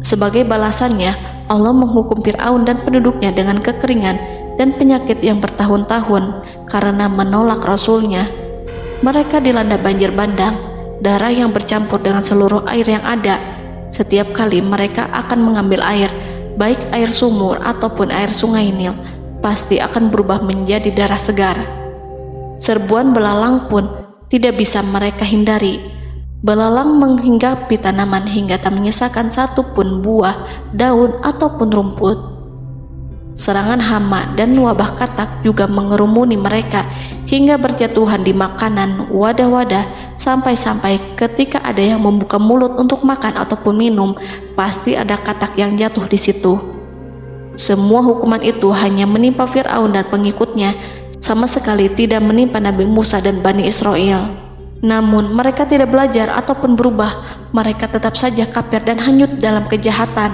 Sebagai balasannya, Allah menghukum Fir'aun dan penduduknya dengan kekeringan dan penyakit yang bertahun-tahun karena menolak Rasulnya. Mereka dilanda banjir bandang, darah yang bercampur dengan seluruh air yang ada. Setiap kali mereka akan mengambil air, baik air sumur ataupun air sungai Nil, pasti akan berubah menjadi darah segar. Serbuan belalang pun tidak bisa mereka hindari. Belalang menghinggapi tanaman hingga tak menyisakan satupun buah, daun ataupun rumput. Serangan hama dan wabah katak juga mengerumuni mereka hingga berjatuhan di makanan, wadah-wadah, sampai-sampai ketika ada yang membuka mulut untuk makan ataupun minum, pasti ada katak yang jatuh di situ. Semua hukuman itu hanya menimpa Fir'aun dan pengikutnya, sama sekali tidak menimpa Nabi Musa dan Bani Israel. Namun mereka tidak belajar ataupun berubah. Mereka tetap saja kafir dan hanyut dalam kejahatan.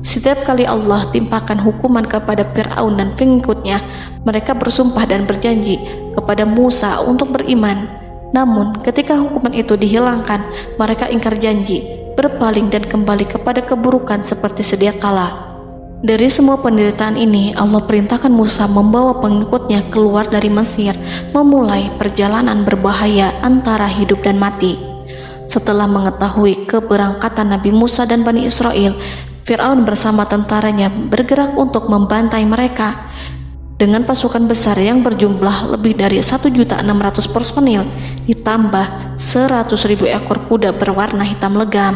Setiap kali Allah timpakan hukuman kepada Fir'aun dan pengikutnya, mereka bersumpah dan berjanji kepada Musa untuk beriman. Namun ketika hukuman itu dihilangkan, mereka ingkar janji, berpaling dan kembali kepada keburukan seperti sedia kala. Dari semua penderitaan ini, Allah perintahkan Musa membawa pengikutnya keluar dari Mesir, memulai perjalanan berbahaya antara hidup dan mati. Setelah mengetahui keberangkatan Nabi Musa dan Bani Israel, Fir'aun bersama tentaranya bergerak untuk membantai mereka. Dengan pasukan besar yang berjumlah lebih dari 1.600.000 personil, ditambah 100.000 ekor kuda berwarna hitam legam,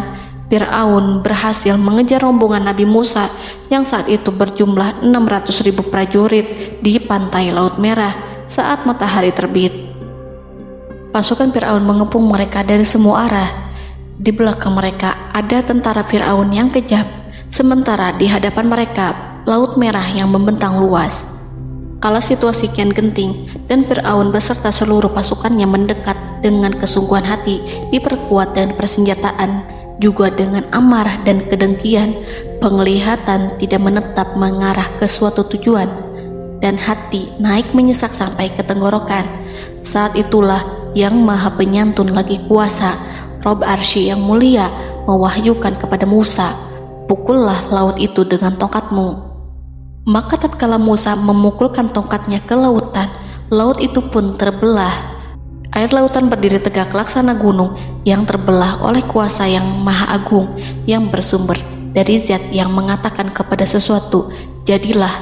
Fir'aun berhasil mengejar rombongan Nabi Musa yang saat itu berjumlah 600.000 prajurit di pantai Laut Merah saat matahari terbit. Pasukan Fir'aun mengepung mereka dari semua arah. Di belakang mereka ada tentara Fir'aun yang kejam, sementara di hadapan mereka Laut Merah yang membentang luas. Kala situasi kian genting dan Fir'aun beserta seluruh pasukannya mendekat dengan kesungguhan hati, diperkuat dengan persenjataan, juga dengan amarah dan kedengkian, penglihatan tidak menetap mengarah ke suatu tujuan, dan hati naik menyesak sampai ke tenggorokan. Saat itulah Yang Maha Penyantun lagi kuasa, Rob Arsy yang mulia, mewahyukan kepada Musa, "Pukullah laut itu dengan tongkatmu." Maka tatkala Musa memukulkan tongkatnya ke lautan, laut itu pun terbelah. Air lautan berdiri tegak laksana gunung yang terbelah oleh kuasa yang maha agung, yang bersumber dari zat yang mengatakan kepada sesuatu, "Jadilah,"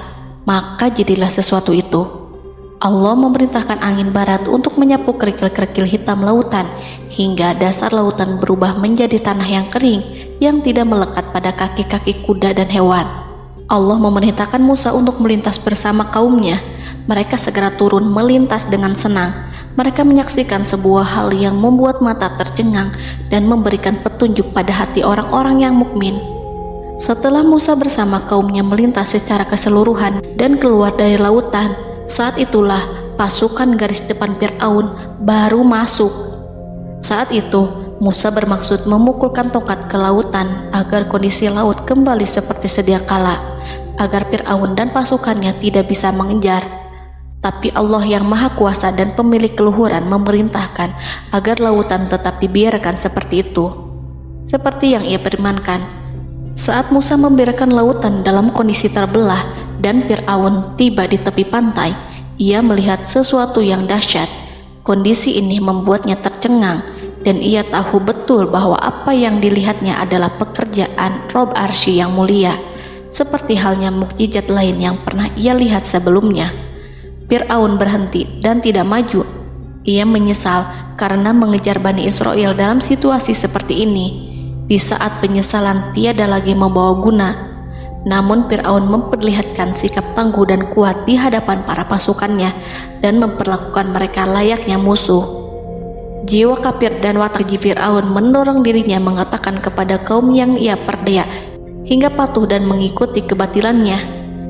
maka jadilah sesuatu itu. Allah memerintahkan angin barat untuk menyapu kerikil-kerikil hitam lautan, hingga dasar lautan berubah menjadi tanah yang kering, yang tidak melekat pada kaki-kaki kuda dan hewan. Allah memerintahkan Musa untuk melintas bersama kaumnya. Mereka segera turun melintas dengan senang. Mereka menyaksikan sebuah hal yang membuat mata tercengang dan memberikan petunjuk pada hati orang-orang yang mukmin. Setelah Musa bersama kaumnya melintas secara keseluruhan dan keluar dari lautan, saat itulah pasukan garis depan Fir'aun baru masuk. Saat itu Musa bermaksud memukulkan tongkat ke lautan agar kondisi laut kembali seperti sedia kala, agar Fir'aun dan pasukannya tidak bisa mengejar. Tapi Allah yang Maha Kuasa dan pemilik keluhuran memerintahkan agar lautan tetap dibiarkan seperti itu, seperti yang Ia firmankan. Saat Musa membiarkan lautan dalam kondisi terbelah dan Fir'aun tiba di tepi pantai, ia melihat sesuatu yang dahsyat. Kondisi ini membuatnya tercengang, dan ia tahu betul bahwa apa yang dilihatnya adalah pekerjaan Rob Arsy yang mulia, seperti halnya mukjizat lain yang pernah ia lihat sebelumnya. Fir'aun berhenti dan tidak maju. Ia menyesal karena mengejar Bani Israel dalam situasi seperti ini, di saat penyesalan tiada lagi membawa guna. Namun Fir'aun memperlihatkan sikap tangguh dan kuat di hadapan para pasukannya dan memperlakukan mereka layaknya musuh. Jiwa kafir dan watak Fir'aun mendorong dirinya mengatakan kepada kaum yang ia perdaya hingga patuh dan mengikuti kebatilannya,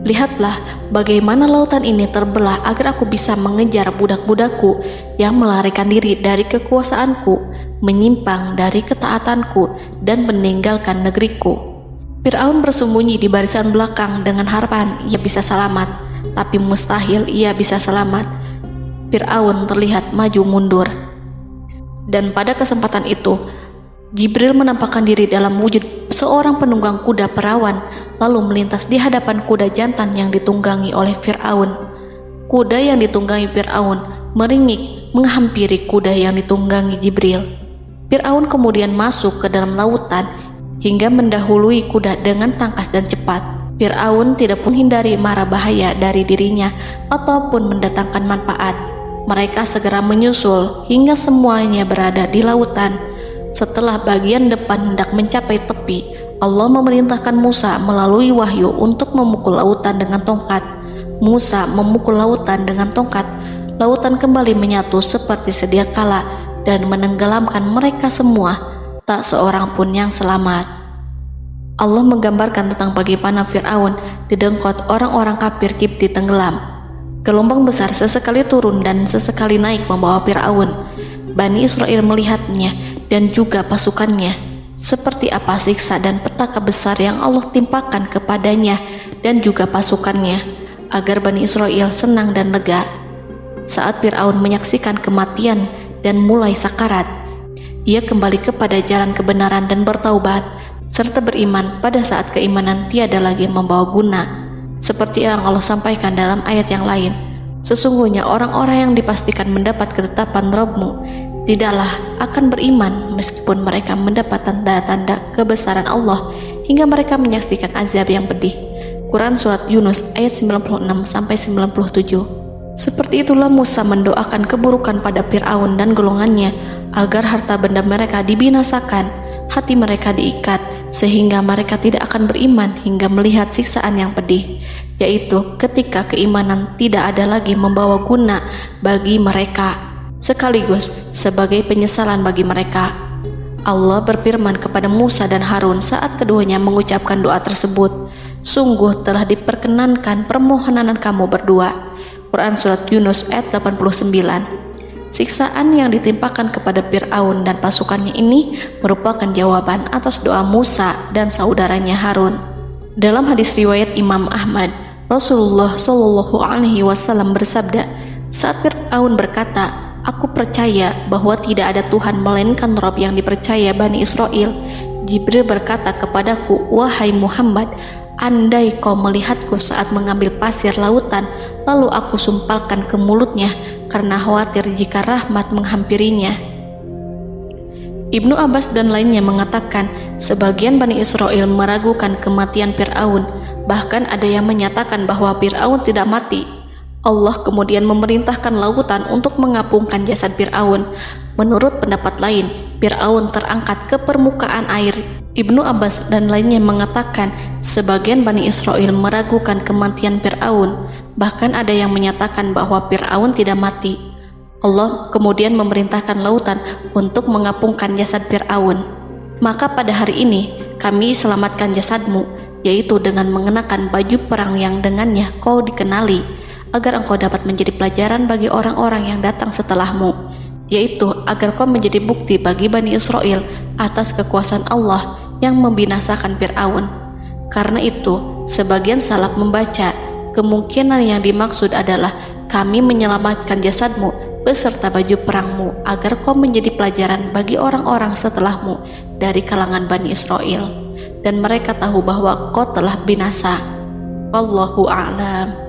"Lihatlah bagaimana lautan ini terbelah agar aku bisa mengejar budak-budakku yang melarikan diri dari kekuasaanku, menyimpang dari ketaatanku dan meninggalkan negeriku." Fir'aun bersembunyi di barisan belakang dengan harapan ia bisa selamat, tapi mustahil ia bisa selamat. Fir'aun terlihat maju mundur. Dan pada kesempatan itu, Jibril menampakkan diri dalam wujud seorang penunggang kuda perawan, lalu melintas di hadapan kuda jantan yang ditunggangi oleh Fir'aun. Kuda yang ditunggangi Fir'aun meringik menghampiri kuda yang ditunggangi Jibril. Fir'aun kemudian masuk ke dalam lautan hingga mendahului kuda dengan tangkas dan cepat. Fir'aun tidak pun hindari mara bahaya dari dirinya ataupun mendatangkan manfaat. Mereka segera menyusul hingga semuanya berada di lautan. Setelah bagian depan hendak mencapai tepi, Allah memerintahkan Musa melalui wahyu untuk memukul lautan dengan tongkat. Musa memukul lautan dengan tongkat. Lautan kembali menyatu seperti sedia kala dan menenggelamkan mereka semua. Tak seorang pun yang selamat. Allah menggambarkan tentang bagaimana Fir'aun didengkot orang-orang kafir Kipti tenggelam. Gelombang besar sesekali turun dan sesekali naik membawa Fir'aun. Bani Israel melihatnya dan juga pasukannya. seperti apa siksa dan petaka besar yang Allah timpakan kepadanya dan juga pasukannya, agar Bani Israel senang dan lega. Saat Fir'aun menyaksikan kematian dan mulai sakarat, ia kembali kepada jalan kebenaran dan bertaubat, serta beriman pada saat keimanan tiada lagi membawa guna. Seperti yang Allah sampaikan dalam ayat yang lain, sesungguhnya orang-orang yang dipastikan mendapat ketetapan Rabb-Mu tidaklah akan beriman meskipun mereka mendapat tanda-tanda kebesaran Allah hingga mereka menyaksikan azab yang pedih. Quran Surat Yunus ayat 96-97. Seperti itulah Musa mendoakan keburukan pada Fir'aun dan golongannya agar harta benda mereka dibinasakan, hati mereka diikat sehingga mereka tidak akan beriman hingga melihat siksaan yang pedih, yaitu ketika keimanan tidak ada lagi membawa guna bagi mereka, sekaligus sebagai penyesalan bagi mereka. Allah berfirman kepada Musa dan Harun saat keduanya mengucapkan doa tersebut, sungguh telah diperkenankan permohonan kamu berdua. Quran Surat Yunus ayat 89. Siksaan yang ditimpakan kepada Fir'aun dan pasukannya ini merupakan jawaban atas doa Musa dan saudaranya Harun. Dalam hadis riwayat Imam Ahmad, Rasulullah Shallallahu Alaihi Wasallam bersabda, saat Fir'aun berkata, "Aku percaya bahwa tidak ada Tuhan melainkan Rabb yang dipercaya Bani Israel," Jibril berkata kepadaku, "Wahai Muhammad, andai kau melihatku saat mengambil pasir lautan, lalu aku sumpalkan ke mulutnya karena khawatir jika rahmat menghampirinya." Ibnu Abbas dan lainnya mengatakan, sebagian Bani Israel meragukan kematian Fir'aun, bahkan ada yang menyatakan bahwa Fir'aun tidak mati. Allah kemudian memerintahkan lautan untuk mengapungkan jasad Fir'aun. Menurut pendapat lain, Fir'aun terangkat ke permukaan air. Ibnu Abbas dan lainnya mengatakan, sebagian Bani Israel meragukan kematian Fir'aun, bahkan ada yang menyatakan bahwa Fir'aun tidak mati. Allah kemudian memerintahkan lautan untuk mengapungkan jasad Fir'aun. Maka pada hari ini kami selamatkan jasadmu, yaitu dengan mengenakan baju perang yang dengannya kau dikenali, agar engkau dapat menjadi pelajaran bagi orang-orang yang datang setelahmu, yaitu agar kau menjadi bukti bagi Bani Israel atas kekuasaan Allah yang membinasakan Fir'aun. Karena itu, sebagian salaf membaca, kemungkinan yang dimaksud adalah kami menyelamatkan jasadmu beserta baju perangmu agar kau menjadi pelajaran bagi orang-orang setelahmu dari kalangan Bani Israel, dan mereka tahu bahwa kau telah binasa. Wallahu a'lam.